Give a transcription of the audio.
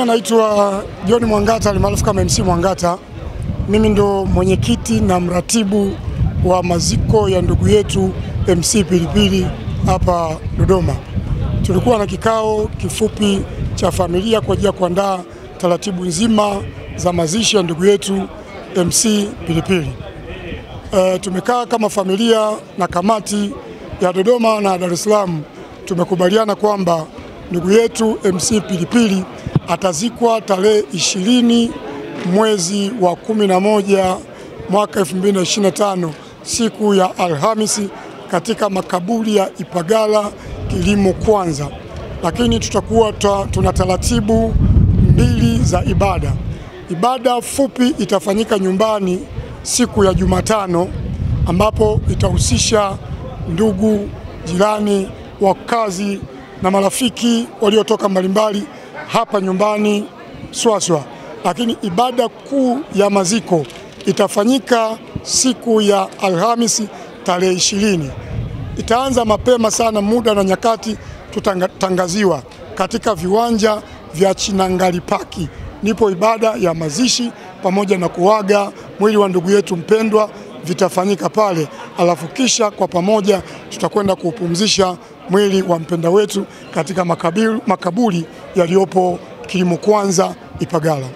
Naitwa John Mwangata almaarufu kama MC Mwangata. Mimi ndo mwenyekiti na mratibu wa maziko ya ndugu yetu MC Pilipili hapa Dodoma. Tulikuwa na kikao kifupi cha familia kwa ajili ya kuandaa taratibu nzima za mazishi ya ndugu yetu MC Pilipili. Tumekaa kama familia na kamati ya Dodoma na Dar es Salaam, tumekubaliana kwamba ndugu yetu MC Pilipili atazikwa tarehe 20 mwezi wa 11 mwaka 2025 siku ya Alhamisi katika makaburi ya Ipagala Kilimo Kwanza. Lakini tutakuwa tuna taratibu mbili za ibada. Ibada fupi itafanyika nyumbani siku ya Jumatano, ambapo itahusisha ndugu, jirani, wakazi na marafiki waliotoka mbalimbali hapa nyumbani Swaswa. Lakini ibada kuu ya maziko itafanyika siku ya Alhamisi tarehe 20. Itaanza mapema sana, muda na nyakati tutatangaziwa katika viwanja vya Chinangali Park. Nipo ibada ya mazishi pamoja na kuaga mwili wa ndugu yetu mpendwa vitafanyika pale, alafu kisha kwa pamoja tutakwenda kuupumzisha mwili wa mpenda wetu katika makaburi yaliyopo Kilimo Kwanza Ipagala.